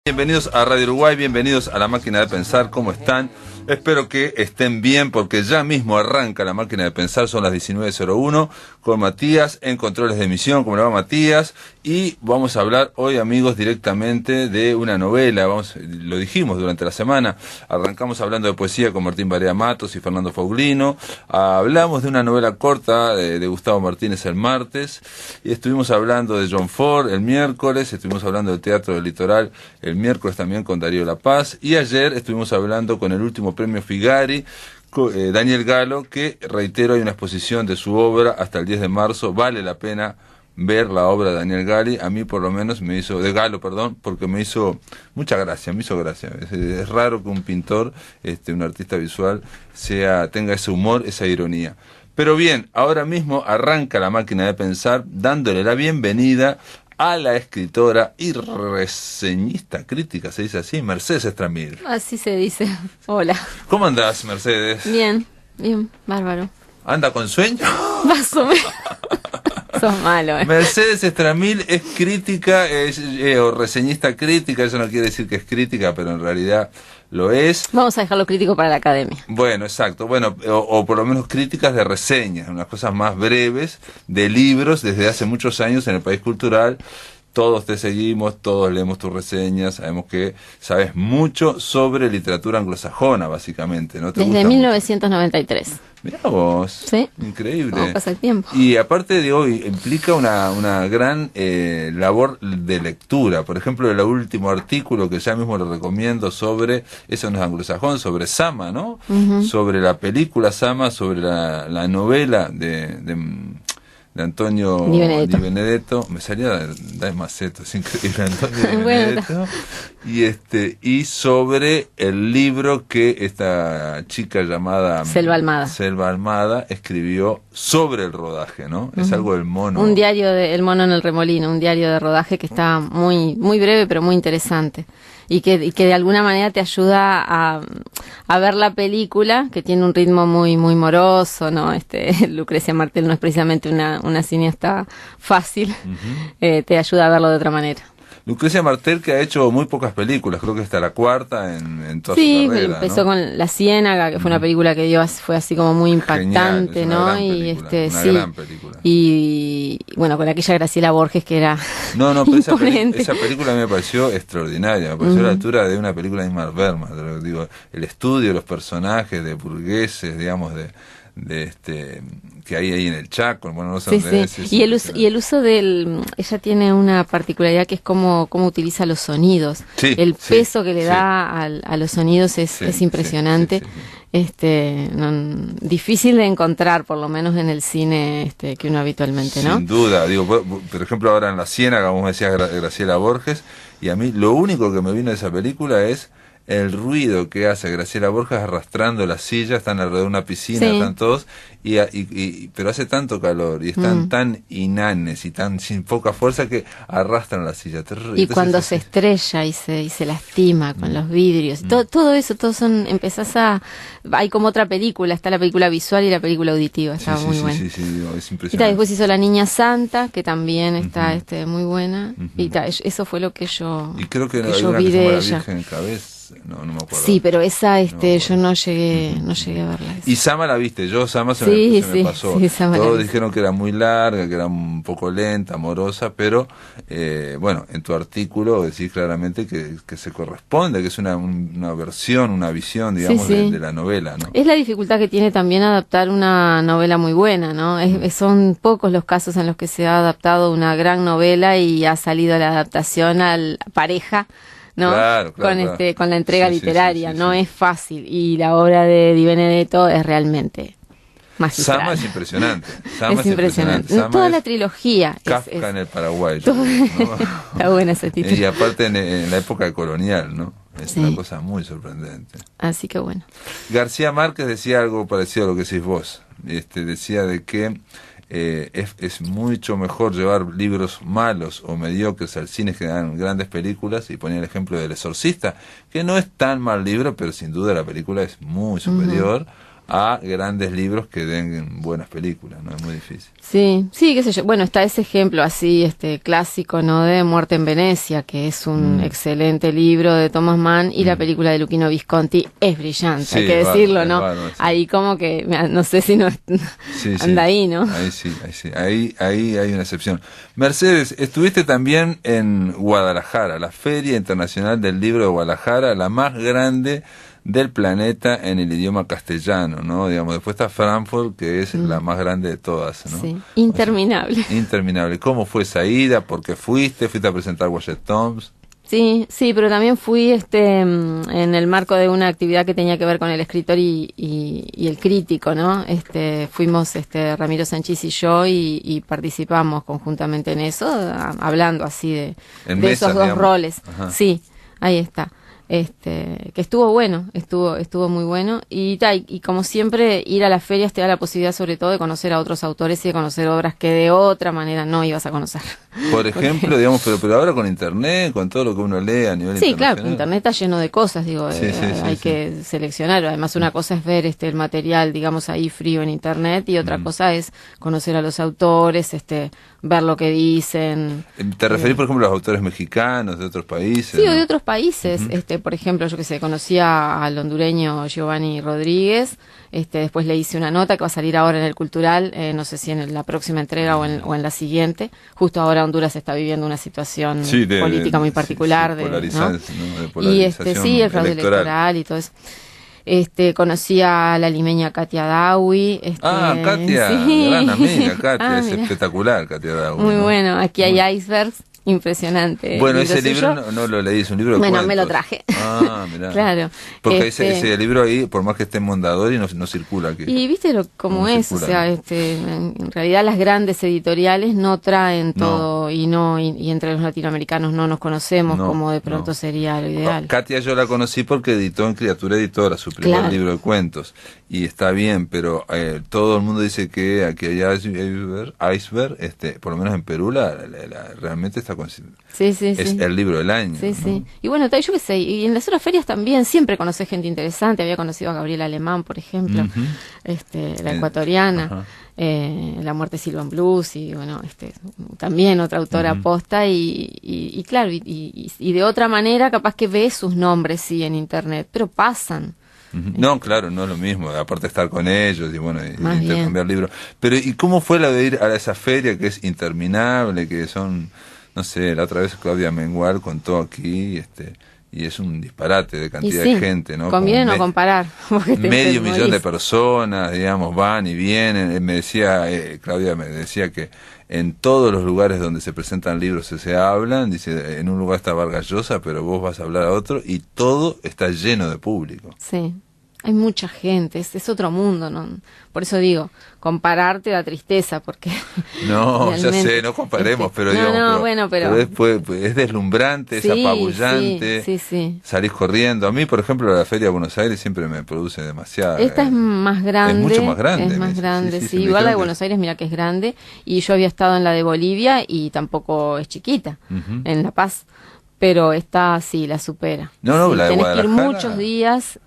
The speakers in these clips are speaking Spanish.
Bienvenidos a Radio Uruguay, bienvenidos a La Máquina de Pensar, ¿cómo están? Espero que estén bien porque ya mismo arranca La Máquina de Pensar, son las 19:01 con Matías en controles de emisión. ¿Cómo le va, Matías? Y vamos a hablar hoy, amigos, directamente de una novela. Lo dijimos durante la semana, arrancamos hablando de poesía con Martín Barea Matos y Fernando Fauglino, hablamos de una novela corta de Gustavo Martínez el martes, y estuvimos hablando de John Ford el miércoles, estuvimos hablando del Teatro del Litoral el miércoles también con Darío La Paz, y ayer estuvimos hablando con el último premio Figari, Daniel Galo, que, reitero, hay una exposición de su obra hasta el 10 de marzo, vale la pena ver la obra de Daniel Gali. A mí por lo menos de Galo, porque me hizo mucha gracia, es raro que un pintor, un artista visual, tenga ese humor, esa ironía. Pero bien, ahora mismo arranca La Máquina de Pensar, dándole la bienvenida a la escritora y reseñista crítica, se dice así, Mercedes Estramil. Así se dice. Hola. ¿Cómo andás, Mercedes? Bien, bárbaro. ¿Anda con sueño? Más o menos. Sos malo, Mercedes Estramil es crítica, o reseñista crítica, eso no quiere decir que es crítica, pero en realidad lo es. Vamos a dejarlo crítico para la academia. Bueno, exacto. Bueno, o por lo menos críticas de reseñas, unas cosas más breves, de libros, desde hace muchos años en el País Cultural. Todos te seguimos, todos leemos tus reseñas, sabemos que sabes mucho sobre literatura anglosajona, básicamente, ¿no? Desde 1993. Mirá vos, ¿sí? Increíble. ¿Cómo pasa el tiempo? Y aparte, digo, implica una gran labor de lectura. Por ejemplo, el último artículo que ya mismo le recomiendo sobre, eso no es anglosajón, sobre Sama, ¿no? Uh-huh. Sobre la película Sama, sobre la novela de Antonio Di Benedetto. Me salía de Maceto, es increíble, Antonio Di Benedetto. Y sobre el libro que esta chica llamada Selva Almada escribió sobre el rodaje, ¿no? Es algo del mono. Un diario El mono en el remolino, un diario de rodaje que está muy muy breve pero muy interesante. Y que de alguna manera te ayuda a ver la película, que tiene un ritmo muy muy moroso, ¿no? Lucrecia Martel no es precisamente una cineasta fácil, uh-huh. Te ayuda a verlo de otra manera. Lucrecia Martel, que ha hecho muy pocas películas, creo que hasta la cuarta en toda su carrera. Sí, empezó, ¿no?, con La Ciénaga, que fue una película que fue así como muy impactante. Genial, ¿no? Una gran película. Y bueno, con aquella Graciela Borges que era pero esa película a mí me pareció extraordinaria, me pareció a la altura de una película de Ingmar Bergman, digo, el estudio de los personajes, de burgueses, digamos, que hay ahí en el Chaco, bueno, no sé dónde es. Y el uso ella tiene una particularidad que es cómo utiliza los sonidos. El peso que le da a los sonidos es impresionante. Difícil de encontrar, por lo menos en el cine que uno habitualmente, ¿no? Sin duda, digo, por ejemplo, ahora en La Ciénaga, como decías, Graciela Borges, y a mí lo único que me vino de esa película es el ruido que hace Graciela Borges arrastrando la silla, están alrededor de una piscina, están todos, pero hace tanto calor y están tan inanes y sin poca fuerza que arrastran la silla. Y entonces, cuando se estrella y se lastima con los vidrios, todo eso, hay como otra película, está la película visual y la película auditiva, está muy buena. Sí, es impresionante. Y después hizo La Niña Santa, que también está muy buena, y eso fue lo que yo y creo que yo vi de ella. La Virgen en Cabeza. No me acuerdo. Sí, pero esa yo no llegué a verla. Y Sama la viste, Sama se me pasó. Todos dijeron que era muy larga, que era un poco lenta, amorosa, pero bueno, en tu artículo decís claramente que se corresponde, que es una versión, una visión, digamos, de la novela, ¿no? Es la dificultad que tiene también adaptar una novela muy buena, ¿no? Son pocos los casos en los que se ha adaptado una gran novela y ha salido la adaptación al pareja, ¿no? Claro, con la entrega literaria, no es fácil, y la obra de Di Benedetto es realmente magistral. Sama es impresionante. Es impresionante. Toda la trilogía. Kafka en el Paraguay. ¿no? Está buena ese título. Y aparte en la época colonial, ¿no? Es una cosa muy sorprendente. Así que bueno. García Márquez decía algo parecido a lo que decís vos. Decía de que es mucho mejor llevar libros malos o mediocres al cine que dan grandes películas, y ponía el ejemplo del Exorcista, que no es tan mal libro, pero sin duda la película es muy superior a grandes libros que den buenas películas, ¿no? Es muy difícil. Sí, sí, qué sé yo. Bueno, está ese ejemplo así, clásico, ¿no? De Muerte en Venecia, que es un excelente libro de Thomas Mann, y la película de Luchino Visconti es brillante, Sí, hay que decirlo, ¿no? bárbaro, sí. Ahí como que, no sé si no Sí, anda ahí, ¿no? Ahí hay una excepción. Mercedes, estuviste también en Guadalajara, la Feria Internacional del Libro de Guadalajara, la más grande del planeta en el idioma castellano, ¿no? Digamos, después está Frankfurt, que es la más grande de todas, ¿no? Sí, interminable. O sea, interminable. ¿Cómo fue esa ida? ¿Por qué fuiste? ¿Fuiste a presentar Wyatt Thompson? Sí, sí, pero también fui en el marco de una actividad que tenía que ver con el escritor y el crítico, ¿no? Fuimos Ramiro Sanchís y yo y participamos conjuntamente en eso, hablando así de Mesa, esos dos digamos. roles. Ajá. Sí, ahí está. Que estuvo bueno, estuvo muy bueno y como siempre ir a las ferias te da la posibilidad sobre todo de conocer a otros autores y de conocer obras que de otra manera no ibas a conocer. Por ejemplo, digamos, pero ahora con internet, con todo lo que uno lee a nivel Sí, internacional. claro, internet está lleno de cosas, digo, hay que seleccionar. Además, una cosa es ver el material, digamos, ahí frío en internet y otra cosa es conocer a los autores, ver lo que dicen. ¿Te referís, por ejemplo, a los autores mexicanos de otros países? Sí, ¿no? o de otros países. Por ejemplo, yo que sé, conocía al hondureño Giovanni Rodríguez. Después le hice una nota que va a salir ahora en el Cultural, no sé si en la próxima entrega o en la siguiente. Justo ahora Honduras está viviendo una situación política muy particular, ¿no? De polarización sí, el fraude electoral y todo eso. Conocí a la limeña Katia Dawi. Katia, sí. gran amiga, Katia, es mira. espectacular, Katia Dawi. Muy ¿no? bueno, aquí hay icebergs. Impresionante. Bueno, ese libro suyo. no lo leí, es un libro de Bueno, cuentos. me lo traje. Mirá. Claro. Porque ese libro ahí, por más que esté en Mondadori, no circula aquí. Y viste cómo es, circula, o sea, en realidad las grandes editoriales no traen todo y entre los latinoamericanos no nos conocemos como de pronto sería lo ideal. Katia yo la conocí porque editó en Criatura Editora su primer libro de cuentos y está bien, pero todo el mundo dice que aquí hay iceberg, por lo menos en Perú realmente está es el libro del año. Sí, ¿no? sí. Y bueno, yo qué sé, y en las otras ferias también siempre conocí gente interesante. Había conocido a Gabriela Alemán, por ejemplo, la ecuatoriana, La muerte Silvan Blues, y bueno, también otra autora posta, y claro, y de otra manera capaz que ves sus nombres, sí, en internet, pero pasan. No, claro, no es lo mismo, aparte de estar con ellos y bueno, intercambiar libros. Pero ¿y cómo fue la de ir a esa feria que es interminable, que son, no sé, la otra vez Claudia Mengual contó aquí, y es un disparate de cantidad de gente, ¿no? Conviene no comparar. Medio millón de personas, digamos, van y vienen. Me decía, Claudia me decía que en todos los lugares donde se presentan libros se hablan, dice, en un lugar está Vargas Llosa, pero vos vas a hablar a otro y todo está lleno de público. Sí, hay mucha gente, es otro mundo, ¿no? Por eso digo, comparar te da tristeza, porque... No, ya sé, no comparemos, pero digamos... pero es deslumbrante, es apabullante, sí. Salís corriendo. A mí, por ejemplo, la Feria de Buenos Aires siempre me produce demasiado... Esta es más grande. Es mucho más grande. Es más grande, sí. Igual la de Buenos Aires, mira que es grande, y yo había estado en la de Bolivia y tampoco es chiquita, en La Paz. Pero esta sí la supera. No, la de tenés Guadalajara. Que ir muchos días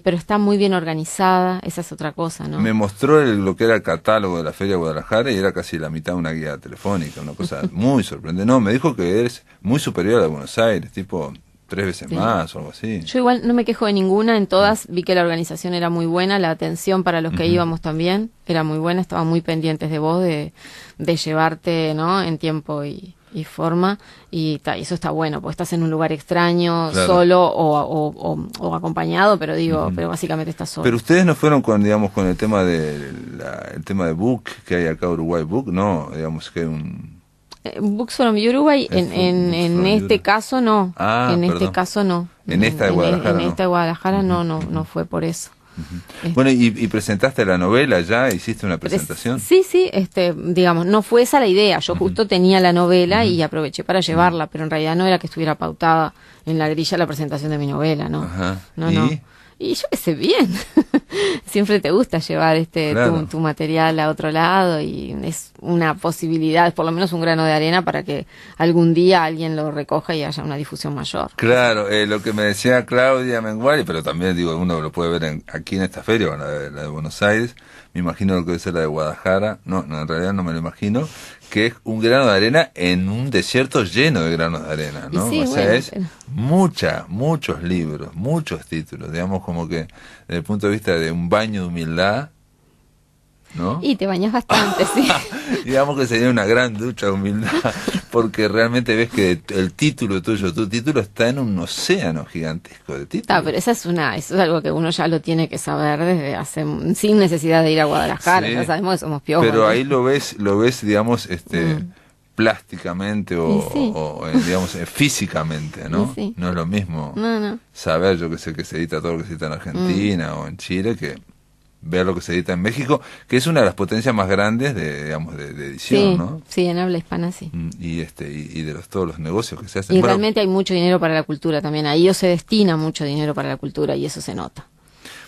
pero está muy bien organizada, esa es otra cosa, ¿no? Me mostró lo que era el catálogo de la Feria de Guadalajara y era casi la mitad de una guía telefónica, una cosa muy sorprendente. No, me dijo que es muy superior a la de Buenos Aires, tipo 3 veces más o algo así. Yo igual no me quejo de ninguna, en todas vi que la organización era muy buena, la atención para los que íbamos también era muy buena, estaban muy pendientes de vos, de llevarte, ¿no? En tiempo y forma, y eso está bueno, porque estás en un lugar extraño, solo o acompañado, pero pero básicamente estás solo. Pero ustedes no fueron con el tema el tema de Book que hay acá, Uruguay Book, no, digamos que hay un... Books from Uruguay, en este caso no, este caso no. En esta de Guadalajara en esta de Guadalajara no fue por eso. Bueno, ¿y presentaste la novela ya? ¿Hiciste una presentación? Sí, digamos, no fue esa la idea. Yo justo tenía la novela y aproveché para llevarla, pero en realidad no era que estuviera pautada en la grilla la presentación de mi novela, ¿no? Ajá. No. Y yo qué sé, bien. Siempre te gusta llevar Claro. tu material a otro lado y es una posibilidad, por lo menos un grano de arena para que algún día alguien lo recoja y haya una difusión mayor. Claro, lo que me decía Claudia Menguari, pero también digo, uno lo puede ver aquí en esta feria, bueno, la de Buenos Aires, me imagino lo que debe ser la de Guadalajara, no, en realidad no me lo imagino, que es un grano de arena en un desierto lleno de granos de arena, Y ¿no? sí, O sea, bueno, es muchos libros, muchos títulos, digamos como que desde el punto de vista de un baño de humildad, ¿no? y te bañas bastante, sí. Digamos que sería una gran ducha de humildad, porque realmente ves que el título tuyo, tu título está en un océano gigantesco de títulos. Pero eso es algo que uno ya lo tiene que saber desde hace, sin necesidad de ir a Guadalajara, Sí, ya sabemos que somos piojos. pero ¿no? ahí lo ves, digamos, plásticamente Y sí. digamos, físicamente, ¿no? Y sí. No es lo mismo No. saber, yo que sé, que se edita todo lo que se edita en Argentina o en Chile, que ver lo que se edita en México, que es una de las potencias más grandes de, digamos, de edición, Sí, ¿no? sí, en habla hispana sí. Y de todos los negocios que se hacen. Y Bueno, realmente hay mucho dinero para la cultura también. Ahí se destina mucho dinero para la cultura y eso se nota.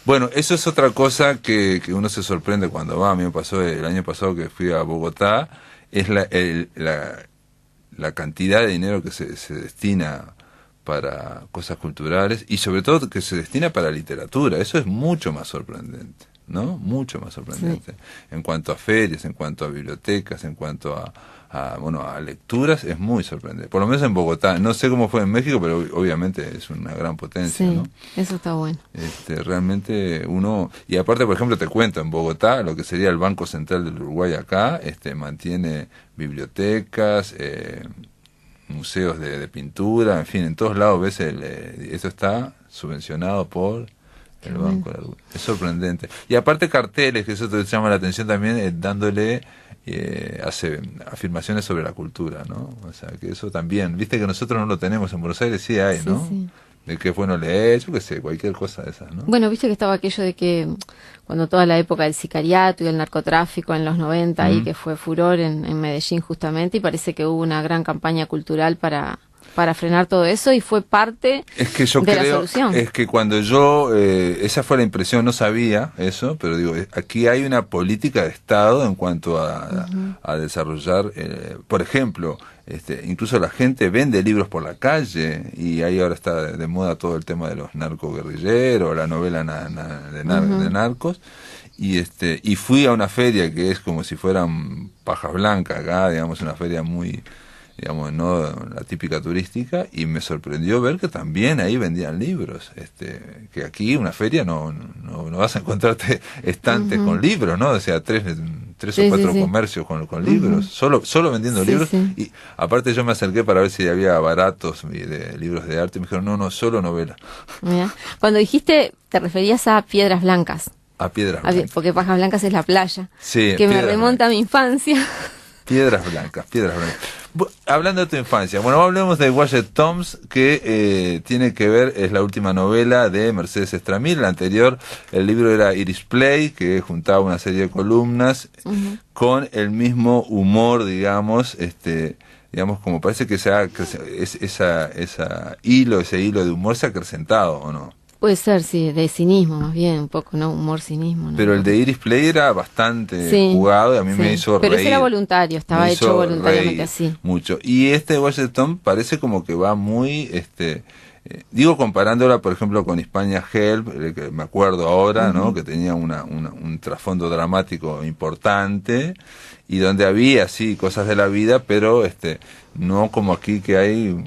bueno, eso es otra cosa que uno se sorprende cuando va. A mí me pasó el año pasado que fui a Bogotá, es la cantidad de dinero que se destina para cosas culturales y sobre todo que se destina para literatura. Eso es mucho más sorprendente, ¿no? Mucho más sorprendente. Sí. En cuanto a ferias, en cuanto a bibliotecas, en cuanto a lecturas, es muy sorprendente. Por lo menos en Bogotá. No sé cómo fue en México, pero obviamente es una gran potencia, Sí, ¿no? eso está bueno. Realmente uno, y aparte, por ejemplo, te cuento, en Bogotá, lo que sería el Banco Central del Uruguay acá, mantiene bibliotecas, museos de pintura, en fin, en todos lados ves eso está subvencionado por el Banco del Uruguay. Es sorprendente. Y aparte carteles, que eso te llama la atención también, dándole hace afirmaciones sobre la cultura, ¿no? O sea, que eso también, viste que nosotros no lo tenemos en Buenos Aires, sí hay, Sí, ¿no? sí. De que es bueno leer, yo qué sé, cualquier cosa de esas, ¿no? Bueno, viste que estaba aquello de que cuando toda la época del sicariato y del narcotráfico en los 90 ahí que fue furor en Medellín justamente y parece que hubo una gran campaña cultural para frenar todo eso y fue parte Es que yo de la creo, solución. es que cuando esa fue la impresión, no sabía eso, pero digo, aquí hay una política de Estado en cuanto a desarrollar, por ejemplo, incluso la gente vende libros por la calle y ahí ahora está de moda todo el tema de los narcoguerrilleros, la novela de narcos. Y fui a una feria que es como si fueran pajas blancas acá, digamos, una feria muy, digamos, no la típica turística, y me sorprendió ver que también ahí vendían libros, que aquí una feria no vas a encontrarte estantes con libros, ¿no? O sea, tres Sí, o cuatro sí, sí. comercios con libros, solo vendiendo Sí, libros, sí. y aparte yo me acerqué para ver si había baratos de libros de arte, y me dijeron, no, solo novela, Mirá. Cuando dijiste, te referías a Piedras Blancas, a piedras blancas. porque Pajas Blancas es la playa, Sí, que me Piedras remonta a mi infancia. Piedras blancas. Hablando de tu infancia, bueno, hablemos de Wyatt Thoms, que tiene que ver, es la última novela de Mercedes Estramil. La anterior, el libro era Iris Play, que juntaba una serie de columnas con el mismo humor, digamos, digamos, como parece que ese hilo de humor se ha acrecentado, ¿o no? Puede ser, sí, de cinismo más bien, un poco, ¿no? Humor, cinismo, ¿no? Pero el de Iris Play era bastante Sí, jugado y a mí sí. me hizo Pero reír. ese era voluntario, estaba Me hecho hizo voluntariamente reír así. mucho. Y Washington parece como que va muy, digo, comparándola, por ejemplo, con Hispania Help, que me acuerdo ahora, ¿no? Que tenía un trasfondo dramático importante y donde había, sí, cosas de la vida, pero no como aquí que hay...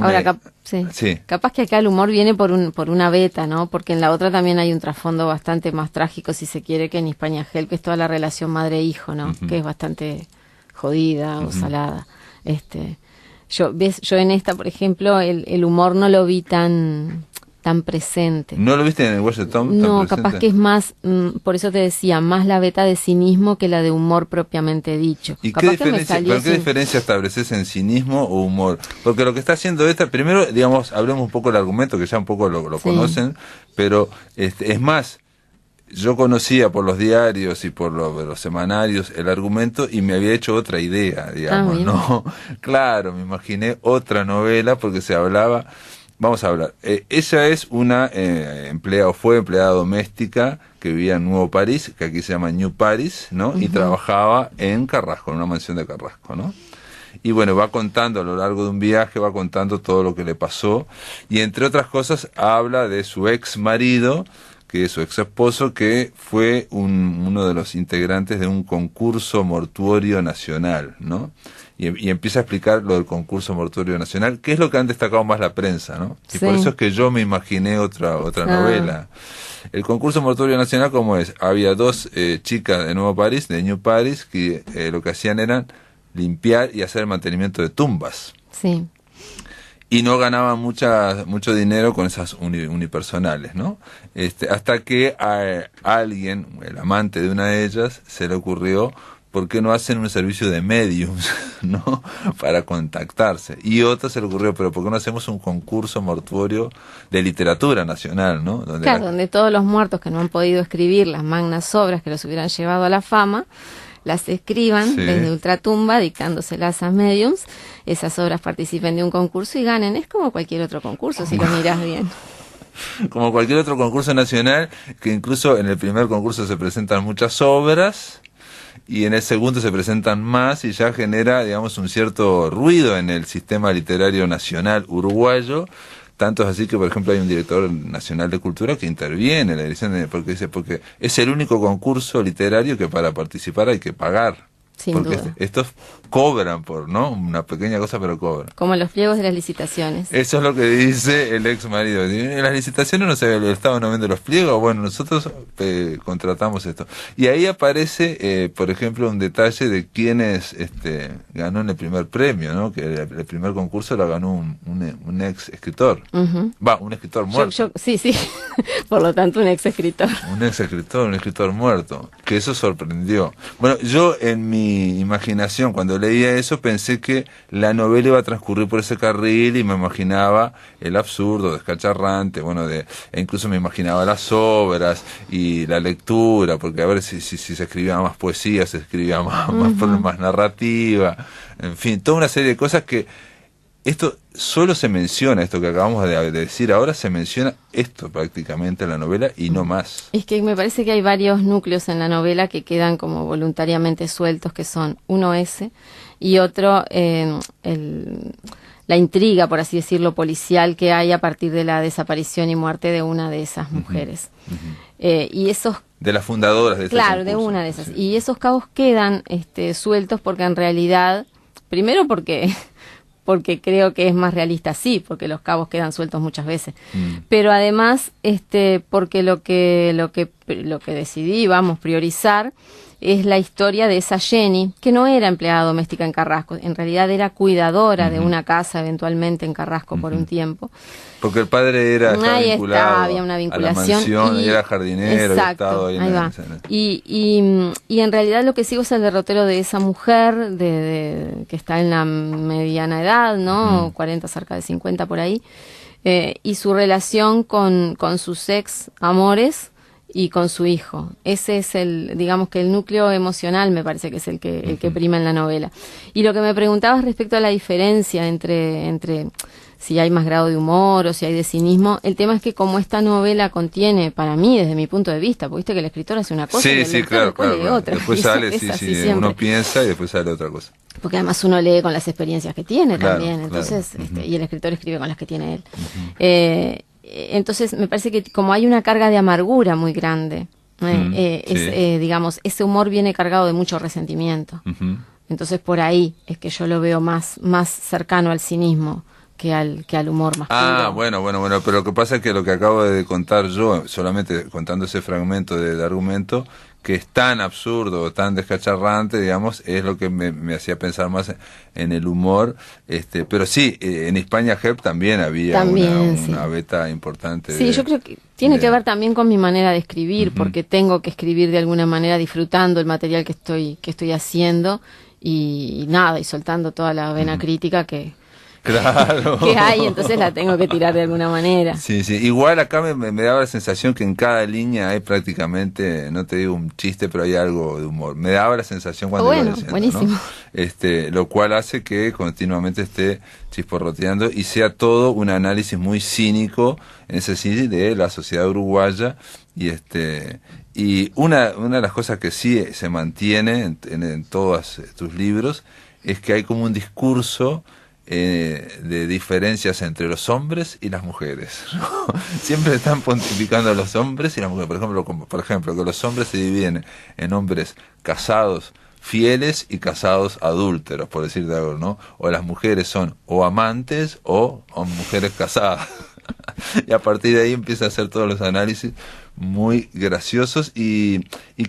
Ahora, sí. capaz que acá el humor viene por una beta, ¿no? Porque en la otra también hay un trasfondo bastante más trágico, si se quiere, que en Hispania Help, que es toda la relación madre-hijo, ¿no? Que es bastante jodida o salada. Yo en esta, por ejemplo, el humor no lo vi tan presente. ¿No lo viste en el Washington? No, capaz que es más, por eso te decía, más la beta de cinismo que la de humor propiamente dicho. ¿Y Capaz qué que me diferencia, salió pero qué sin- diferencia estableces en cinismo o humor? Porque lo que está haciendo primero, digamos, hablemos un poco del argumento, que ya un poco lo Sí. conocen, pero es más, yo conocía por los diarios y por los semanarios el argumento y me había hecho otra idea, digamos, bien. ¿no? Claro, me imaginé otra novela porque se hablaba... vamos a hablar. Ella es una fue empleada doméstica que vivía en Nuevo París, que aquí se llama New Paris, ¿no? Y trabajaba en Carrasco, en una mansión de Carrasco, ¿no? Y bueno, va contando a lo largo de un viaje, va contando todo lo que le pasó, y entre otras cosas habla de su ex marido, que es su ex esposo, que fue uno de los integrantes de un concurso mortuorio nacional, ¿no? Y empieza a explicar lo del concurso mortuorio nacional, que es lo que han destacado más la prensa, ¿no? Y por eso es que yo me imaginé otra novela. El concurso mortuorio nacional, ¿cómo es? Había dos chicas de Nuevo París, de New Paris, que lo que hacían eran limpiar y hacer el mantenimiento de tumbas. Sí. Y no ganaban mucho dinero con esas unipersonales, ¿no? Hasta que a alguien, el amante de una de ellas, se le ocurrió, ¿por qué no hacen un servicio de mediums, ¿no? Para contactarse. Y otro se le ocurrió, pero ¿por qué no hacemos un concurso mortuorio de literatura nacional, ¿no? Donde todos los muertos que no han podido escribir las magnas obras que los hubieran llevado a la fama, las escriban desde ultratumba, dictándoselas a mediums, esas obras participen de un concurso y ganen. Es como cualquier otro concurso, si lo mirás bien. Como cualquier otro concurso nacional, que incluso en el primer concurso se presentan muchas obras, y en el segundo se presentan más, y ya genera, digamos, un cierto ruido en el sistema literario nacional uruguayo. Tanto es así que, por ejemplo, hay un director nacional de cultura que interviene en la edición, porque es el único concurso literario que para participar hay que pagar. Sin porque duda. Estos cobran por, ¿no? Una pequeña cosa, pero cobran. Como los pliegos de las licitaciones. Eso es lo que dice el ex marido. En las licitaciones no se el Estado no vende los pliegos, bueno, nosotros contratamos esto. Y ahí aparece, por ejemplo, un detalle de quiénes ganó en el primer premio, ¿no? Que el primer concurso lo ganó un ex escritor. Un escritor muerto. Sí. Por lo tanto, un ex escritor. Un ex escritor, un escritor muerto. Que eso sorprendió. Bueno, yo en mi imaginación, cuando leía eso, pensé que la novela iba a transcurrir por ese carril y me imaginaba el absurdo, descacharrante, e incluso me imaginaba las obras y la lectura, porque a ver si se escribía más poesía, se escribía más narrativa, en fin, toda una serie de cosas que esto solo se menciona, esto que acabamos de decir ahora, se menciona esto prácticamente en la novela y no más. Es que me parece que hay varios núcleos en la novela que quedan como voluntariamente sueltos, que son uno ese y otro la intriga, por así decirlo, policial que hay a partir de la desaparición y muerte de una de esas mujeres. Y esos de las fundadoras de claro, de una de esas. Sí. Y esos cabos quedan sueltos porque en realidad, primero porque creo que es más realista así, porque los cabos quedan sueltos muchas veces. Pero además, porque lo que decidí, priorizar, es la historia de esa Jenny, que no era empleada doméstica en Carrasco, en realidad era cuidadora de una casa eventualmente en Carrasco por un tiempo. Porque el padre estaba vinculado había una vinculación, a la mansión, y era jardinero, exacto, ahí va. Y en realidad lo que sigo es el derrotero de esa mujer que está en la mediana edad, ¿no? 40, cerca de 50 por ahí, y su relación con sus ex amores y con su hijo. Ese es digamos que el núcleo emocional, me parece que es el que prima en la novela. Y lo que me preguntabas respecto a la diferencia entre si hay más grado de humor o si hay de cinismo, el tema es que como esta novela contiene, para mí, desde mi punto de vista, porque viste que el escritor hace una cosa y el lector lee otra. Después sale, uno piensa y después sale otra cosa. Porque además uno lee con las experiencias que tiene también, entonces, y el escritor escribe con las que tiene él. Entonces me parece que como hay una carga de amargura muy grande, digamos, ese humor viene cargado de mucho resentimiento. Entonces por ahí es que yo lo veo más cercano al cinismo que al humor más puro. Bueno, pero lo que pasa es que lo que acabo de contar yo, solamente contando ese fragmento de argumento, que es tan absurdo, tan descacharrante, digamos, es lo que me hacía pensar más en el humor. Pero sí, en España Help también había una beta importante. Sí, yo creo que tiene que ver también con mi manera de escribir, porque tengo que escribir de alguna manera disfrutando el material que estoy haciendo y soltando toda la vena crítica que Claro. que hay, entonces la tengo que tirar de alguna manera. Sí, sí. Igual acá me daba la sensación que en cada línea hay prácticamente, no te digo un chiste, pero hay algo de humor. Me daba la sensación cuando iba leyendo, buenísimo. ¿no? Lo cual hace que continuamente esté chisporroteando y sea todo un análisis muy cínico en ese sentido de la sociedad uruguaya. Y una de las cosas que sí se mantiene en todos tus libros es que hay como un discurso de diferencias entre los hombres y las mujeres, ¿no? Siempre están pontificando a los hombres y las mujeres. Por ejemplo, que los hombres se dividen en hombres casados fieles y casados adúlteros, por decirte algo, ¿no? O las mujeres son o amantes o mujeres casadas. Y a partir de ahí empieza a hacer todos los análisis muy graciosos y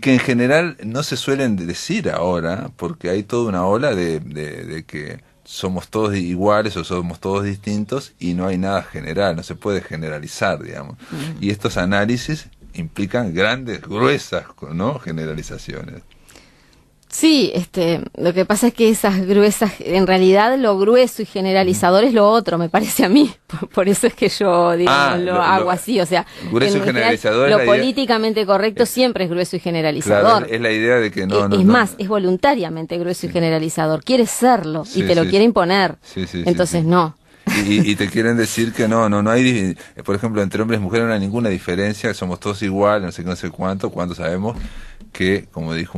que en general no se suelen decir ahora, porque hay toda una ola de que somos todos iguales o somos todos distintos y no hay nada general, no se puede generalizar, digamos. Y estos análisis implican grandes, gruesas, ¿no?, generalizaciones. Sí, lo que pasa es que esas gruesas, en realidad lo grueso y generalizador es lo otro, me parece a mí. Por eso es que yo, digamos, lo hago así, o sea, grueso y generalizador lo políticamente correcto siempre es grueso y generalizador. Claro, es la idea de que es voluntariamente grueso y generalizador. Quieres serlo y te lo quiere imponer. Entonces no. Y te quieren decir que no hay, por ejemplo, entre hombres y mujeres no hay ninguna diferencia, somos todos iguales, no sé cuánto sabemos que, como dijo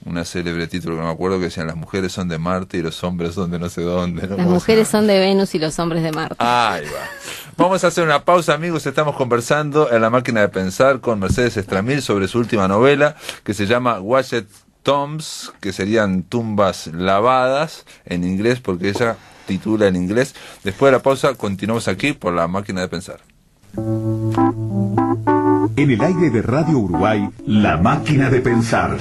una célebre título que no me acuerdo, que decían las mujeres son de Marte y los hombres son de no sé dónde, ¿no? Las mujeres son de Venus y los hombres de Marte. Ahí va. Vamos a hacer una pausa, amigos. Estamos conversando en La Máquina de Pensar con Mercedes Estramil sobre su última novela, que se llama Watched Tombs, que serían tumbas lavadas en inglés, porque ella titula en inglés. Después de la pausa continuamos aquí por La Máquina de Pensar. En el aire de Radio Uruguay, La Máquina de Pensar.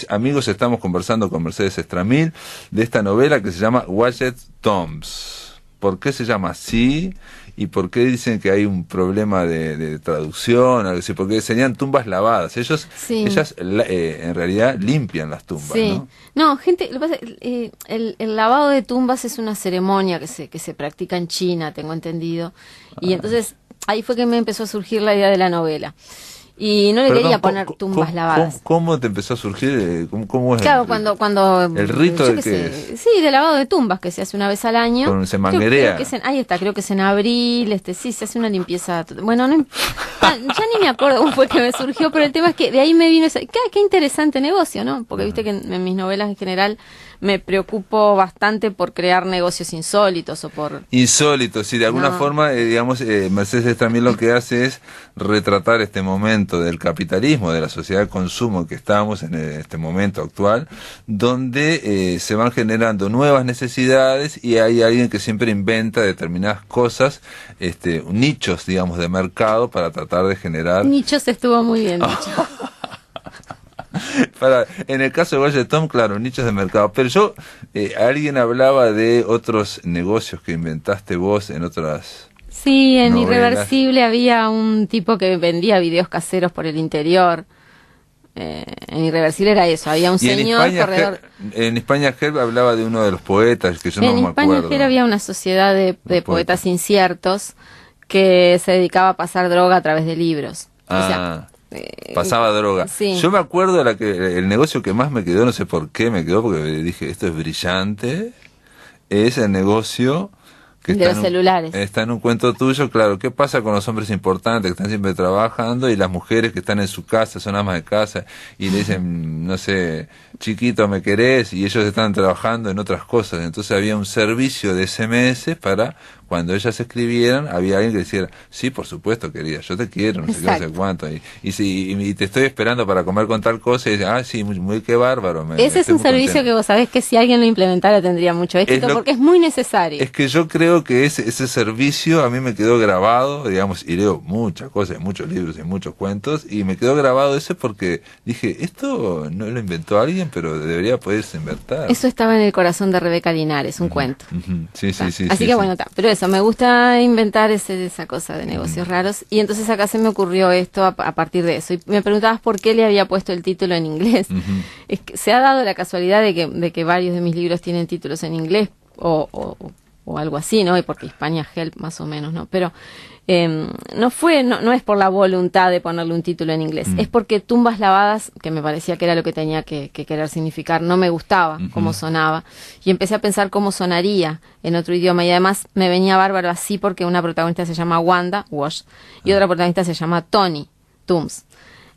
Amigos, estamos conversando con Mercedes Estramil de esta novela que se llama Watched Tombs. ¿Por qué se llama así? ¿Y por qué dicen que hay un problema de traducción? Algo así? Porque serían tumbas lavadas. Ellas en realidad limpian las tumbas, ¿no? No, gente, lo que pasa es el lavado de tumbas es una ceremonia que se practica en China, tengo entendido. Y entonces ahí fue que me empezó a surgir la idea de la novela. Y no le quería poner tumbas lavadas. ¿Cómo te empezó a surgir? ¿Cómo es? Claro, cuando el rito de que es. Sí, de lavado de tumbas que se hace una vez al año. Se manguerea. Ahí está, creo que es en abril, sí, se hace una limpieza. Bueno, ya ni me acuerdo cómo fue que me surgió, pero el tema es que de ahí me vino qué interesante negocio, ¿no? Porque viste que en mis novelas en general me preocupo bastante por crear negocios insólitos Insólitos, sí, de alguna forma, digamos, Mercedes también lo que hace es retratar este momento del capitalismo, de la sociedad de consumo que estamos en este momento actual, donde se van generando nuevas necesidades y hay alguien que siempre inventa determinadas cosas, nichos, digamos, de mercado para tratar de generar... Nichos estuvo muy bien dicho. En el caso de Watched Tombs, claro, nichos de mercado. Pero alguien hablaba de otros negocios que inventaste vos en otras... Sí, en novelas. Irreversible había un tipo que vendía videos caseros por el interior. En Irreversible era eso, había un señor corredor... En España Herb hablaba de uno de los poetas, que yo no me acuerdo. En España Herb había una sociedad de poetas inciertos que se dedicaba a pasar droga a través de libros. Pasaba droga. Sí. Yo me acuerdo el negocio que más me quedó, no sé por qué me quedó, porque dije, esto es brillante, es el negocio que de los celulares. Está en un cuento tuyo, claro. ¿Qué pasa con los hombres importantes que están siempre trabajando y las mujeres que están en su casa, son amas de casa y le dicen, no sé, chiquito, ¿me querés? Y ellos están trabajando en otras cosas. Entonces había un servicio de SMS para cuando ellas escribieran, había alguien que decía, sí, por supuesto, querida, yo te quiero, no sé qué, no sé cuánto. Y te estoy esperando para comer con tal cosa y dice, sí, muy qué bárbaro. Ese es un servicio que vos sabés que si alguien lo implementara tendría mucho éxito porque es muy necesario. Es que yo creo creo que ese servicio a mí me quedó grabado, digamos, y leo muchas cosas, muchos libros y muchos cuentos, y me quedó grabado ese porque dije, esto no lo inventó alguien, pero debería poderse inventar. Eso estaba en El corazón de Rebeca Linares, un cuento. Sí, sí, sí. Así sí, que sí. bueno, pero eso, me gusta inventar esa cosa de negocios raros, y entonces acá se me ocurrió esto a partir de eso. Y me preguntabas por qué le había puesto el título en inglés. Es que se ha dado la casualidad de que varios de mis libros tienen títulos en inglés, o algo así, ¿no? Y porque Hispania Help más o menos, ¿no? Pero no es por la voluntad de ponerle un título en inglés, es porque Tumbas Lavadas, que me parecía que era lo que tenía que querer significar, no me gustaba cómo sonaba, y empecé a pensar cómo sonaría en otro idioma, y además me venía bárbaro así porque una protagonista se llama Wanda, Wash, y otra protagonista se llama Tony, Tooms.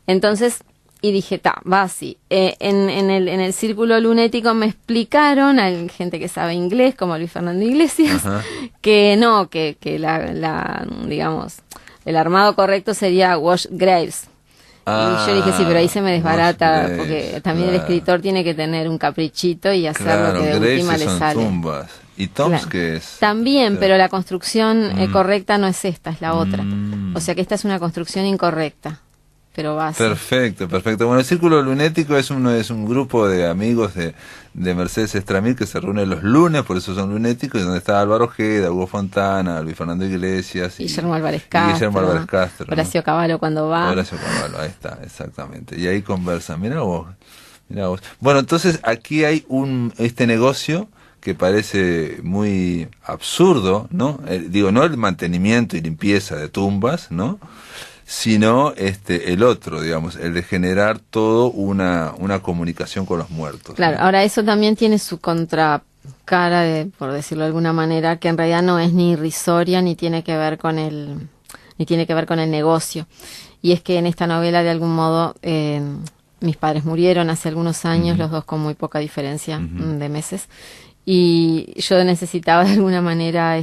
Entonces, y dije, va así. En el círculo lunético me explicaron, hay gente que sabe inglés, como Luis Fernando Iglesias, que no, que digamos, el armado correcto sería Wash Graves. Y yo dije, sí, pero ahí se me desbarata, porque también el escritor tiene que tener un caprichito y hacer lo que de última le sale. Tumbas. ¿Y Toms qué es? También, pero la construcción correcta no es esta, es la otra. O sea que esta es una construcción incorrecta. Pero va así. Perfecto, perfecto. Bueno, el Círculo Lunético es un grupo de amigos de Mercedes Estramil que se reúne los lunes, por eso son lunéticos, y donde está Álvaro Ojeda, Hugo Fontana, Luis Fernando Iglesias, Guillermo Álvarez Castro, Horacio Cavallo cuando va. Horacio Cavallo, ahí está, exactamente. Y ahí conversan. Mirá vos. Bueno, entonces aquí hay este negocio que parece muy absurdo, ¿no? No el mantenimiento y limpieza de tumbas, ¿no? Sino el otro, digamos, el de generar todo una comunicación con los muertos. Claro, ¿no? Ahora eso también tiene su contracara, por decirlo de alguna manera, que en realidad no es ni irrisoria ni tiene que ver con el negocio. Y es que en esta novela, de algún modo, mis padres murieron hace algunos años, los dos con muy poca diferencia de meses. Y yo necesitaba de alguna manera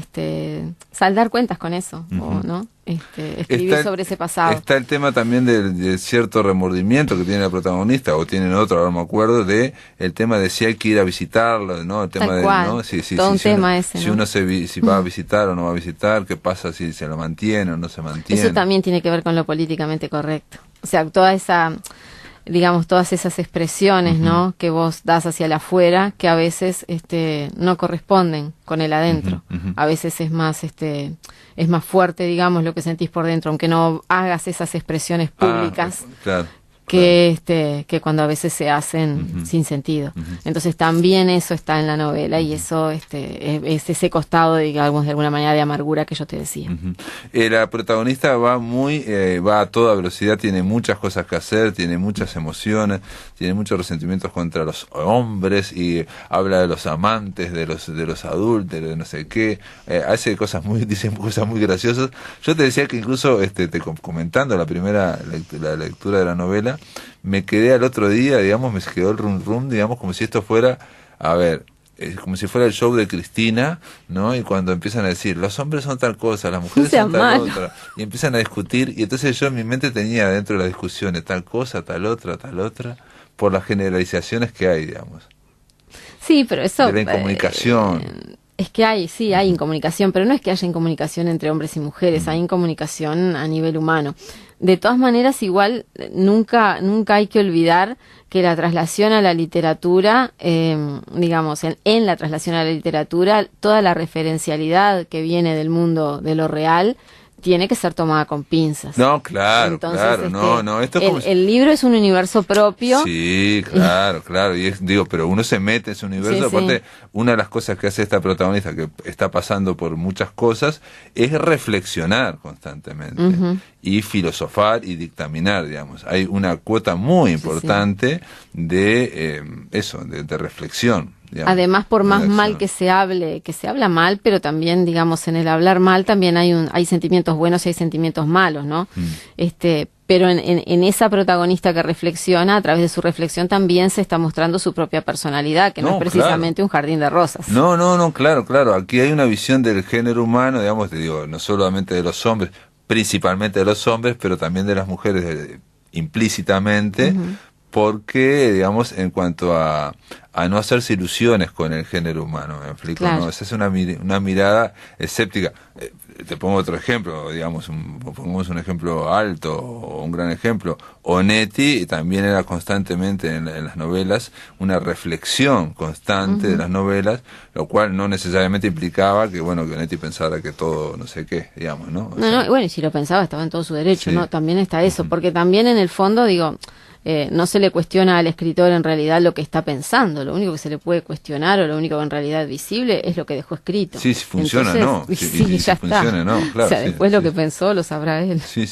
saldar cuentas con eso, ¿no? Escribir sobre ese pasado. Está el tema también de cierto remordimiento que tiene la protagonista, o tienen otro, ahora no me acuerdo, de el tema de si hay que ir a visitarlo, ¿no? El tema Tal de, cual. ¿no? Todo un tema ese, ¿no? Si uno si va a visitar o no va a visitar, qué pasa si se lo mantiene o no se mantiene. Eso también tiene que ver con lo políticamente correcto. O sea, todas esas expresiones, ¿no? Que vos das hacia el afuera, que a veces no corresponden con el adentro. A veces es más fuerte, digamos, lo que sentís por dentro, aunque no hagas esas expresiones públicas. Claro. Que cuando a veces se hacen sin sentido. Entonces también eso está en la novela, y eso es ese costado, digamos, de alguna manera de amargura que yo te decía. La protagonista va a toda velocidad, tiene muchas cosas que hacer, tiene muchas emociones, tiene muchos resentimientos contra los hombres, y habla de los amantes, de los adúlteros, de no sé qué, dice cosas muy graciosas. Yo te decía que incluso comentando la primera la lectura de la novela, me quedé al otro día, digamos, me quedó el rum, digamos, como si esto fuera, como si fuera el show de Cristina, ¿no? Y cuando empiezan a decir, los hombres son tal cosa, las mujeres son tal otra, y empiezan a discutir, y entonces yo en mi mente tenía dentro de las discusiones tal cosa, tal otra, por las generalizaciones que hay, digamos. Sí, pero eso... De la incomunicación. Es que hay incomunicación, pero no es que haya incomunicación entre hombres y mujeres, hay incomunicación a nivel humano. De todas maneras, igual, nunca hay que olvidar que la traslación a la literatura, digamos, en la traslación a la literatura, toda la referencialidad que viene del mundo de lo real tiene que ser tomada con pinzas. No, claro, entonces, claro, no, esto es como el libro es un universo propio. Sí, claro, y pero uno se mete en ese universo, aparte, una de las cosas que hace esta protagonista, que está pasando por muchas cosas, es reflexionar constantemente, y filosofar y dictaminar, digamos. Hay una cuota muy importante de reflexión. Digamos, además, por más mal que se habla mal, pero también, digamos, en el hablar mal también hay sentimientos buenos y hay sentimientos malos, ¿no? Pero en esa protagonista que reflexiona, a través de su reflexión también se está mostrando su propia personalidad, que no es precisamente un jardín de rosas. No, claro. Aquí hay una visión del género humano, digamos, no solamente de los hombres, principalmente de los hombres, pero también de las mujeres implícitamente, porque, digamos, en cuanto a no hacerse ilusiones con el género humano, ¿me explico? Claro. ¿No? Esa es una mirada escéptica. Te pongo otro ejemplo, digamos, pongamos un ejemplo alto, o un gran ejemplo. Onetti también era constantemente en las novelas una reflexión constante de las novelas, lo cual no necesariamente implicaba que, bueno, que Onetti pensara que todo no sé qué, digamos, ¿no? O sea, No, bueno, y si lo pensaba estaba en todo su derecho, sí. ¿no? También está eso, porque también en el fondo, digo, no se le cuestiona al escritor en realidad lo que está pensando, lo único que se le puede cuestionar o lo único que en realidad es visible es lo que dejó escrito. Sí, si funciona, Entonces, ¿no? Sí, ya si funciona, está. ¿no? Claro, o sea, sí, después sí. lo que pensó lo sabrá él. Sí.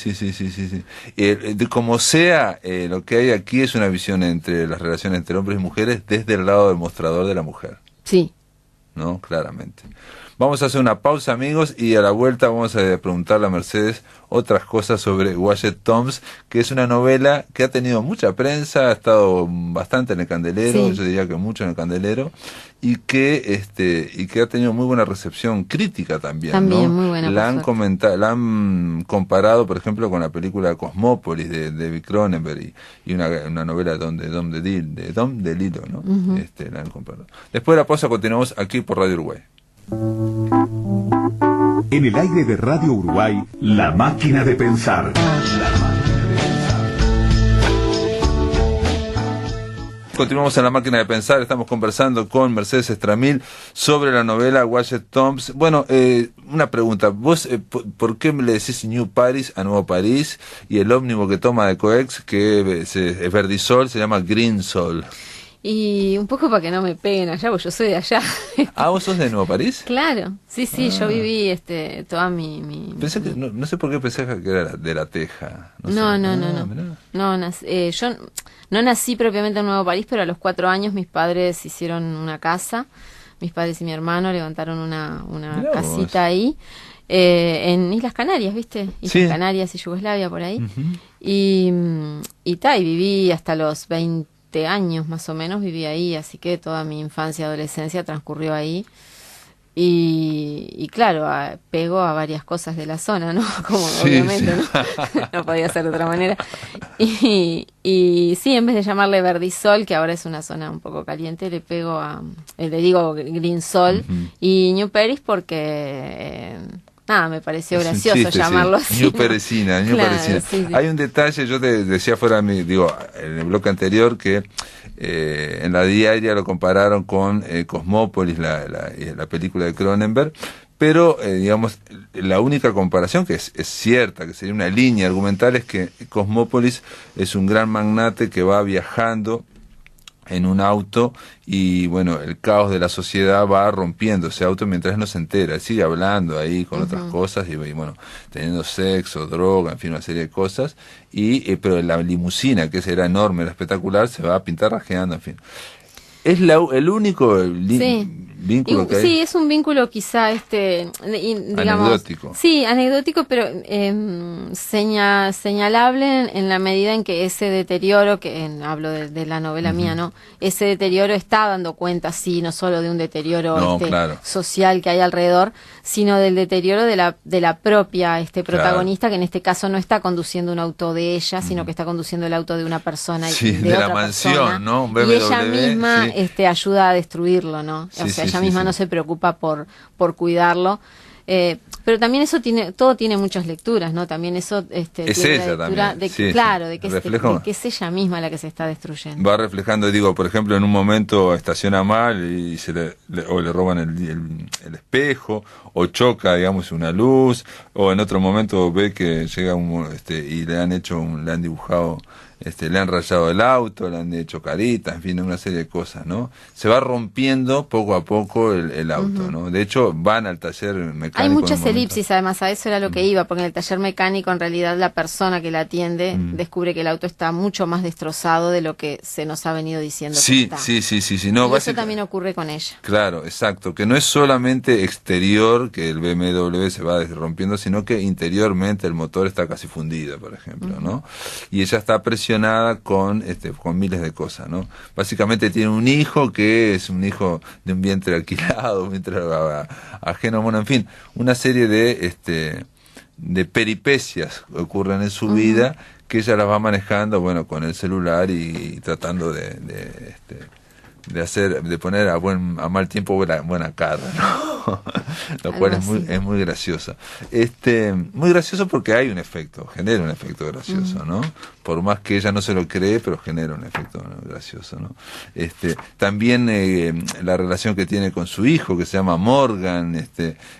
Como sea, lo que hay aquí es una visión entre las relaciones entre hombres y mujeres desde el lado del mostrador de la mujer, Sí. ¿no? Claramente. Vamos a hacer una pausa, amigos, y a la vuelta vamos a preguntarle a Mercedes otras cosas sobre Wyatt Thompson, que es una novela que ha tenido mucha prensa, ha estado bastante en el candelero, Sí. yo diría que mucho en el candelero, y que ha tenido muy buena recepción crítica también, También, ¿no? muy buena, La por han suerte. la han comparado, por ejemplo, con la película Cosmópolis de David Cronenberg y una novela de Dom DeLillo, ¿no? La han comparado. Después de la pausa continuamos aquí por Radio Uruguay. En el aire de Radio Uruguay, La Máquina de Pensar. Continuamos en La Máquina de Pensar, estamos conversando con Mercedes Estramil sobre la novela Wyatt Thompson. Bueno, una pregunta, vos, ¿por qué le decís New Paris a Nuevo París y el ómnibus que toma de Coex, que es Verdisol, se llama Green Sol? Y un poco para que no me peguen allá, porque yo soy de allá. Ah, ¿vos sos de Nuevo París? Claro, sí, yo viví toda mi Pensé que, no sé por qué pensé que era de La Teja. No, sé. no. Mirá. No, yo no nací propiamente en Nuevo París, pero a los 4 años mis padres hicieron una casa. Mis padres y mi hermano levantaron una Mirá casita vos. ahí, en Islas Canarias, ¿viste? Islas Sí. Canarias y Yugoslavia, por ahí. Ujú. Y viví hasta los 20 años más o menos, viví ahí, así que toda mi infancia y adolescencia transcurrió ahí. Y claro, pegó a varias cosas de la zona, ¿no? Como Sí, obviamente, sí. ¿no? No podía ser de otra manera. Y sí, en vez de llamarle Verdisol, que ahora es una zona un poco caliente, le pego le digo Green Sol y New Paris porque nada, me pareció Es un gracioso chiste, llamarlo sí. así. New ¿no? Parisina, New Claro, Parisina. sí. Hay un detalle, yo te decía fuera en el bloque anterior, que en la diaria lo compararon con Cosmópolis, la película de Cronenberg, pero digamos, la única comparación que es cierta, que sería una línea argumental, es que Cosmópolis es un gran magnate que va viajando en un auto y bueno, el caos de la sociedad va rompiendo ese auto mientras no se entera, él sigue hablando ahí con otras cosas y bueno, teniendo sexo, droga, en fin, una serie de cosas, pero la limusina, que era enorme, era espectacular, se va pintarrajeando, en fin. Es el único vínculo que hay. Sí, es un vínculo quizá digamos, Anecdótico. Sí, anecdótico, pero señalable en la medida en que ese deterioro, hablo de la novela mía, ¿no? Ese deterioro está dando cuenta, sí, no solo de un deterioro claro. social que hay alrededor, sino del deterioro de la propia protagonista, que en este caso no está conduciendo un auto de ella, sino que está conduciendo el auto de una persona y Sí, de de otra la mansión, persona. ¿no? Un Y BMW, ella misma sí. ayuda a destruirlo, ¿no? Sí, O sea, sí, ella sí, misma sí. no se preocupa por cuidarlo. Pero también todo tiene muchas lecturas, ¿no? También eso Es tiene ella la lectura también, de sí, claro, sí. de que Reflejo. de que es ella misma la que se está destruyendo. Va reflejando, digo, por ejemplo, en un momento estaciona mal y o le roban el espejo, o choca, digamos, una luz, o en otro momento ve que llega y le han dibujado, le han rayado el auto, le han hecho caritas, en fin, una serie de cosas, ¿no? Se va rompiendo poco a poco el auto, ¿no? De hecho, van al taller mecánico. Hay en un muchas momento. elipsis, además, a eso era lo que iba, porque en el taller mecánico, en realidad, la persona que la atiende descubre que el auto está mucho más destrozado de lo que se nos ha venido diciendo que Sí, está. sí. No, Y eso también ocurre con ella. Claro, exacto, que no es solamente exterior que el BMW se va rompiendo, sino que interiormente el motor está casi fundido, por ejemplo, ¿no? Y ella está presionada con miles de cosas, ¿no? Básicamente tiene un hijo que es un hijo de un vientre alquilado, un vientre ajeno, bueno, en fin, una serie peripecias que ocurren en su vida, que ella las va manejando, bueno, con el celular y tratando de poner a mal tiempo buena cara, ¿no? Lo cual es muy gracioso. Muy gracioso porque hay un efecto, genera un efecto gracioso, ¿no? Por más que ella no se lo cree, pero genera un efecto gracioso, ¿no? También la relación que tiene con su hijo, que se llama Morgan,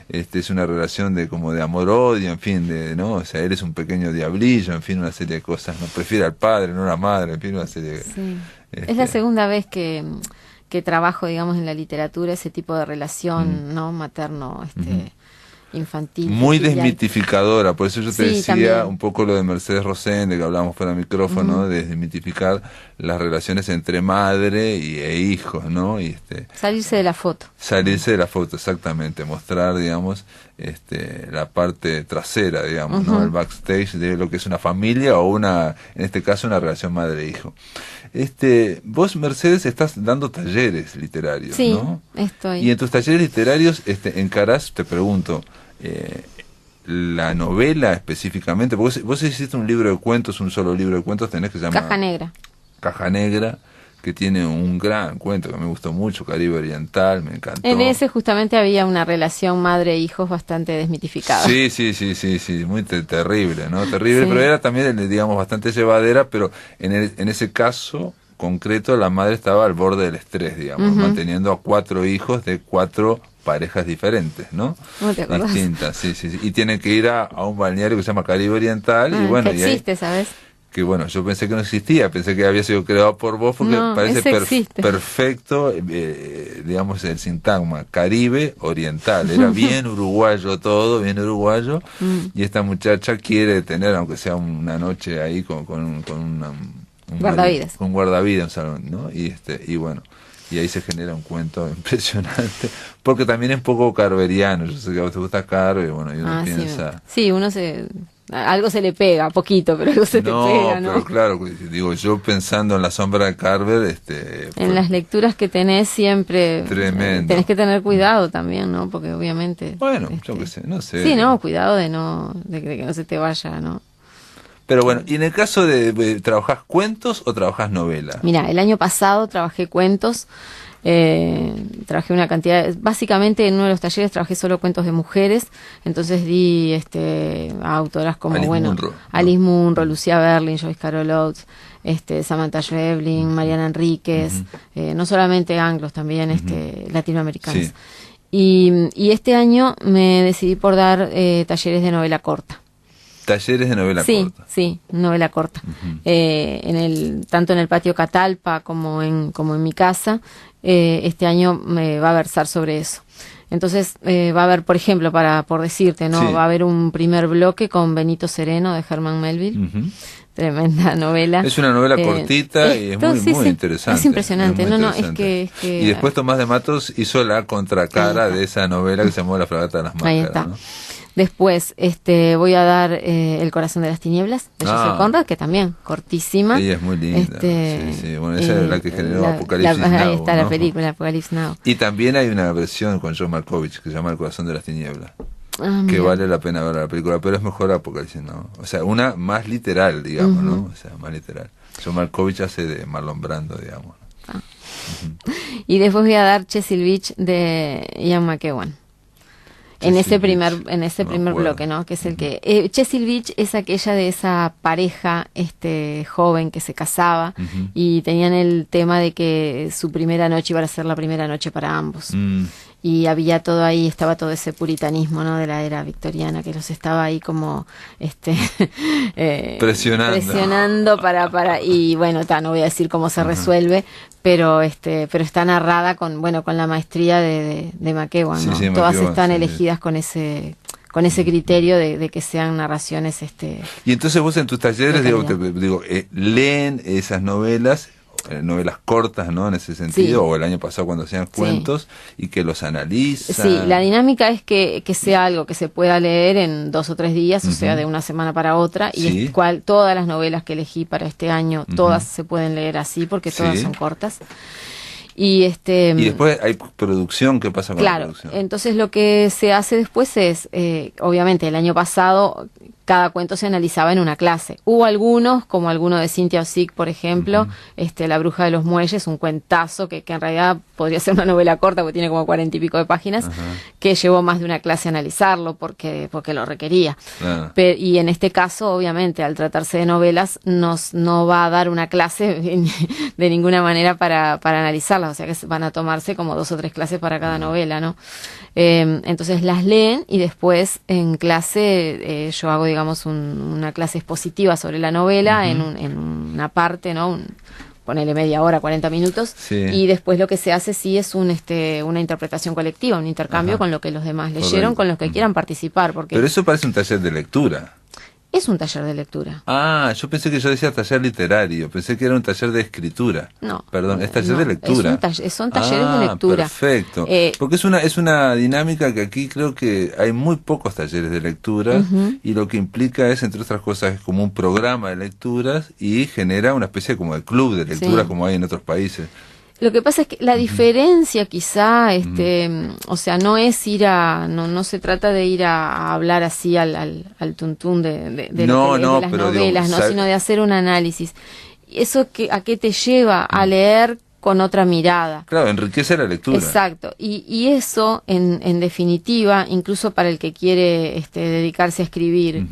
es una relación de amor-odio, en fin, ¿no? O sea, él es un pequeño diablillo, en fin, una serie de cosas, ¿no? Prefiere al padre, no a la madre, en fin, una serie de... Sí. Es la segunda vez que trabajo, digamos, en la literatura ese tipo de relación, ¿no? Materno, infantil. Muy desmitificadora, por eso yo te decía también. un poco lo de Mercedes Rosende, que hablábamos fuera del micrófono, de desmitificar las relaciones entre madre e hijos, ¿no? Y salirse de la foto. Salirse de la foto, exactamente, mostrar, digamos, la parte trasera, digamos, ¿no? El backstage de lo que es una familia o en este caso, una relación madre-hijo. Vos, Mercedes, estás dando talleres literarios, sí, ¿no? Estoy. Y en tus talleres literarios encarás, te pregunto, la novela específicamente, porque vos hiciste un libro de cuentos, un solo libro de cuentos, tenés que se llama Caja Negra. Caja Negra, que tiene un gran cuento que me gustó mucho, Caribe Oriental, me encantó. En ese justamente había una relación madre-hijos bastante desmitificada. Sí, muy terrible, ¿no? Terrible, pero era también, digamos, bastante llevadera, pero en ese caso concreto la madre estaba al borde del estrés, digamos, manteniendo a 4 hijos de 4 parejas diferentes, ¿no? ¿Cómo te acordás? Distintas, sí. Y tienen que ir a un balneario que se llama Caribe Oriental, y bueno, que existe, ¿sabes? Que bueno, yo pensé que no existía, pensé que había sido creado por vos, porque parece perfecto, digamos, el sintagma, Caribe Oriental, era bien uruguayo todo, bien uruguayo, y esta muchacha quiere tener, aunque sea una noche ahí con un guardavidas. Con guardavidas, un salón, ¿no? Y bueno, y ahí se genera un cuento impresionante, porque también es un poco carveriano, yo sé que a vos te gusta Carver, bueno, y uno piensa... Sí, uno algo se le pega, poquito, pero algo se te pega, ¿no? Pero claro, digo, yo pensando en la sombra de Carver, en las lecturas que tenés siempre tremendo. Tenés que tener cuidado también, ¿no? Porque obviamente... Bueno, yo qué sé, no sé. Sí, no, cuidado de que no se te vaya, ¿no? Pero bueno, ¿y en el caso de trabajás cuentos o trabajás novelas? Mira, el año pasado trabajé cuentos, trabajé una cantidad, básicamente en uno de los talleres trabajé solo cuentos de mujeres, entonces di a autoras como Alice Munro, Lucía Berlin, Joyce Carol Oates, Samantha Schweblin, Mariana Enríquez, no solamente anglos, también latinoamericanos. Sí. Y este año me decidí por dar talleres de novela corta. Talleres de novela corta. Sí, novela corta. Tanto en el patio Catalpa como en mi casa, este año me va a versar sobre eso. Entonces va a haber, por ejemplo, por decirte, ¿no? Sí. Va a haber un primer bloque con Benito Sereno de Herman Melville. Tremenda novela. Es una novela cortita y es muy interesante. Es impresionante. Es que y después Tomás de Matos hizo la contracara de esa novela que se llamó La Fragata de las Máscaras. Ahí está. ¿No? Después voy a dar El Corazón de las Tinieblas de Joseph Conrad, que también cortísima. Ella es muy linda. Sí. Bueno, esa es la que generó Apocalipsis Now. Ahí está, ¿no? La película Apocalipsis Now. Y también hay una versión con John Malkovich que se llama El Corazón de las Tinieblas. Que vale la pena ver la película, pero es mejor Apocalipsis Now. O sea, una más literal, digamos, ¿no? O sea, más literal. John Malkovich hace de Marlon Brando, digamos. Y después voy a dar Cecil Beach de Ian McEwan. En ese primer bloque, ¿no? Que es el que... Cecil Beach es aquella de esa pareja joven que se casaba y tenían el tema de que su primera noche iba a ser la primera noche para ambos. Y había todo ahí, estaba todo ese puritanismo, ¿no? De la era victoriana que los estaba ahí como presionando para y bueno, no voy a decir cómo se resuelve, pero está narrada con la maestría de McEwan, ¿no? Todas McEwan, están elegidas con ese criterio de que sean narraciones Y entonces vos en tus talleres leen esas novelas cortas, ¿no? En ese sentido, o el año pasado cuando hacían cuentos, y que los analizan. Sí, la dinámica es que sea algo que se pueda leer en 2 o 3 días, o sea, de una semana para otra, y todas las novelas que elegí para este año, todas se pueden leer así, porque todas son cortas. Y Y después hay producción, ¿qué pasa con la claro, producción? entonces lo que se hace después es, obviamente el año pasado cada cuento se analizaba en una clase. Hubo algunos, como alguno de Cynthia Ozick, por ejemplo, La bruja de los muelles, un cuentazo que en realidad podría ser una novela corta porque tiene como 40 y pico de páginas, que llevó más de una clase a analizarlo porque lo requería. Y en este caso, obviamente, al tratarse de novelas, no va a dar una clase de ninguna manera para analizarlas, o sea que van a tomarse como 2 o 3 clases para cada novela, ¿no? Entonces las leen y después en clase yo hago, digamos, una clase expositiva sobre la novela en una parte, ¿no? Ponele media hora, 40 minutos, y después lo que se hace sí es una interpretación colectiva, un intercambio con lo que los demás leyeron, con los que quieran participar. Pero eso parece un taller de lectura. Es un taller de lectura. Ah, yo pensé que yo decía taller literario, pensé que era un taller de escritura. No. Perdón, es taller de lectura. Son talleres de lectura. Perfecto. Porque es una dinámica que aquí creo que hay muy pocos talleres de lectura y lo que implica es, entre otras cosas, es como un programa de lecturas y genera una especie como de club de lectura como hay en otros países. Lo que pasa es que la diferencia quizá, o sea, no es no se trata de ir a hablar así al tuntún de las novelas, ¿no? Sino de hacer un análisis. ¿Eso a qué te lleva? A leer con otra mirada. Claro, enriquece la lectura. Exacto. Y eso, en definitiva, incluso para el que quiere dedicarse a escribir,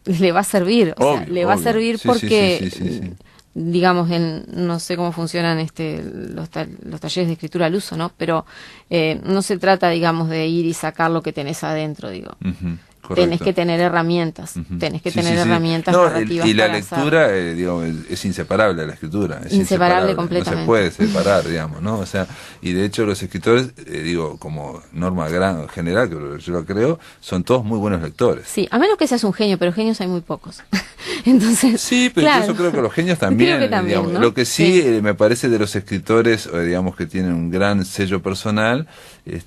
le va a servir. O sea, le va a servir porque... Sí. Digamos, no sé cómo funcionan los talleres de escritura al uso, ¿no? Pero no se trata, digamos, de ir y sacar lo que tenés adentro, digo. Tenés que tener herramientas, herramientas narrativas. Y la lectura, digamos, es inseparable de la escritura. Es inseparable completamente. No se puede separar, digamos, ¿no? O sea, y de hecho los escritores, digo, como norma general, que yo lo creo, son todos muy buenos lectores. Sí, a menos que seas un genio, pero genios hay muy pocos. Entonces, sí, pero claro, yo creo que los genios también, digamos, ¿no? Lo que sí, me parece de los escritores, digamos, que tienen un gran sello personal, es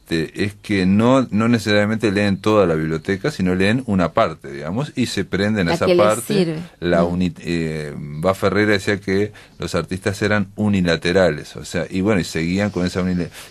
que no necesariamente leen toda la biblioteca, sino leen una parte, digamos, y se prenden a esa parte. Va Ferreira decía que los artistas eran unilaterales, o sea, y bueno, y seguían con esa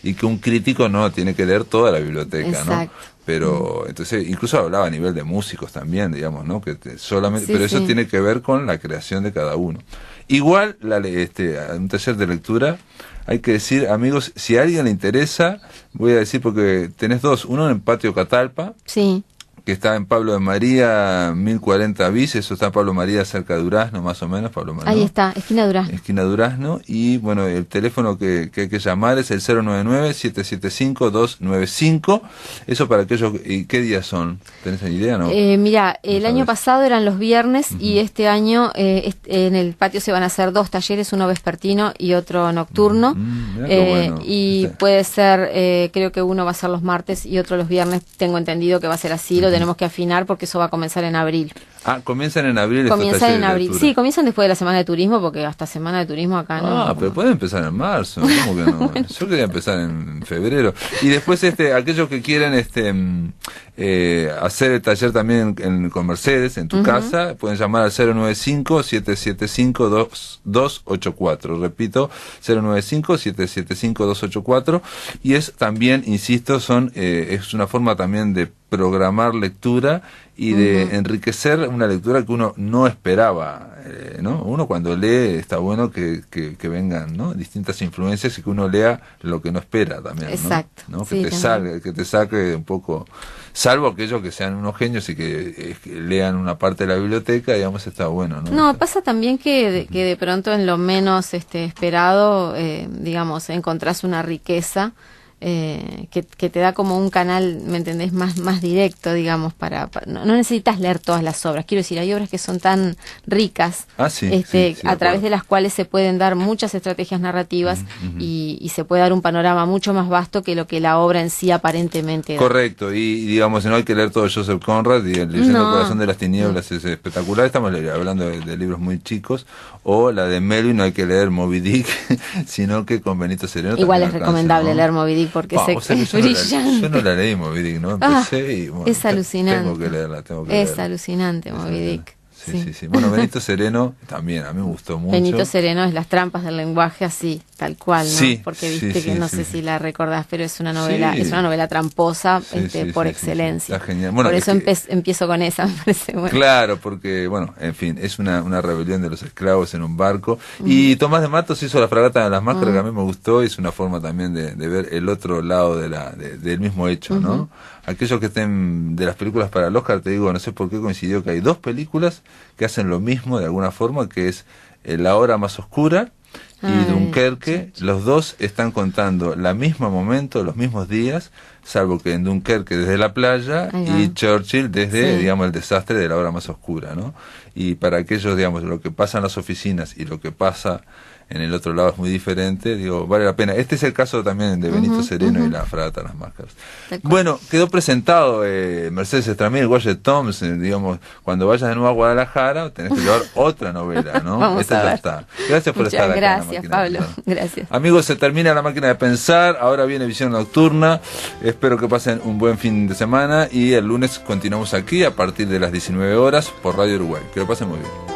y que un crítico no tiene que leer toda la biblioteca, exacto, ¿no? Pero entonces incluso hablaba a nivel de músicos también, digamos, ¿no? Que pero eso tiene que ver con la creación de cada uno. Igual un taller de lectura, hay que decir, amigos, si a alguien le interesa, voy a decir porque tenés 2, uno en Patio Catalpa. Sí. Que está en Pablo de María, 1040 bis, eso está en Pablo María cerca de Durazno, más o menos, Pablo María. Ahí está, esquina Durazno. Esquina Durazno, y bueno, el teléfono que hay que llamar es el 099-775-295, eso para aquellos, ¿y qué días son? ¿Tenés ni idea, no? Mira, el año pasado eran los viernes y este año en el patio se van a hacer 2 talleres, uno vespertino y otro nocturno, bueno. Y puede ser, creo que uno va a ser los martes y otro los viernes, tengo entendido que va a ser así, lo tenemos que afinar porque eso va a comenzar en abril. Ah, comienzan en abril. Comienzan en abril. Sí, comienzan después de la semana de turismo porque hasta semana de turismo acá no. Ah, pero pueden empezar en marzo. ¿Cómo que no? Yo quería empezar en febrero. Y después aquellos que quieren hacer el taller también con Mercedes en tu casa, pueden llamar al 095-775-284. Repito, 095-775-284. Y es también, insisto, es una forma también de programar lectura y de enriquecer una lectura que uno no esperaba, ¿no? Uno cuando lee está bueno que vengan, ¿no? Distintas influencias y que uno lea lo que no espera también, ¿no? Exacto. ¿No? Que te saque un poco, salvo aquellos que sean unos genios y que lean una parte de la biblioteca, digamos, está bueno, ¿no? No, pasa también que de pronto en lo menos esperado, digamos, encontrás una riqueza que te da como un canal, ¿me entendés? Más directo, digamos, no necesitas leer todas las obras. Quiero decir, hay obras que son tan ricas, a través de las cuales se pueden dar muchas estrategias narrativas y se puede dar un panorama mucho más vasto que lo que la obra en sí aparentemente da. Correcto, y digamos, no hay que leer todo Joseph Conrad, y el Leyendo el Corazón de las Tinieblas es espectacular, estamos hablando de libros muy chicos, o la de Melvin, no hay que leer Moby Dick, sino que con Benito Cereno. Igual es recomendable leer Moby Dick porque es brillante. Yo no la leí Moby Dick, ¿no? Empecé y bueno, es alucinante. Tengo que leerla. Es alucinante Moby Dick. sí. Bueno, Benito Sereno también, a mí me gustó mucho. Benito Sereno es Las trampas del lenguaje, así, tal cual, ¿no? Sí, porque sí, viste sí, que no sí, sé sí. si la recordás, pero es una novela, Sí. es una novela tramposa, por Sí, excelencia. está genial. Bueno, por es eso que- empiezo con esa, me parece bueno. Claro, porque, bueno, en fin, es una rebelión de los esclavos en un barco. Y Tomás de Matos hizo La fragata de las máscaras, que a mí me gustó, es una forma también de ver el otro lado del mismo hecho, ¿no? Aquellos que estén de las películas para el Oscar, te digo, no sé por qué coincidió que hay dos películas que hacen lo mismo de alguna forma, que es La hora más oscura y Dunkerque. Los dos están contando la misma momento, los mismos días, salvo que en Dunkerque desde la playa Ahí va. y Churchill desde, Sí. digamos, el desastre de La hora más oscura, ¿no? Y para aquellos, digamos, lo que pasa en las oficinas y lo que pasa en el otro lado es muy diferente, digo, vale la pena. Este es el caso también de Benito Sereno y La fragata de las máscaras. Tal cual. Bueno, quedó presentado Mercedes Estramil, Wyatt Thompson, digamos, cuando vayas de nuevo a Guadalajara tenés que llevar otra novela, ¿no? Vamos Esta a ya ver. está. Gracias por Muchas estar acá en La gracias, Máquina de Pablo. Pensar. Gracias. Amigos, se termina La Máquina de Pensar, ahora viene Visión Nocturna, espero que pasen un buen fin de semana y el lunes continuamos aquí a partir de las 19 horas por Radio Uruguay. Que lo pasen muy bien.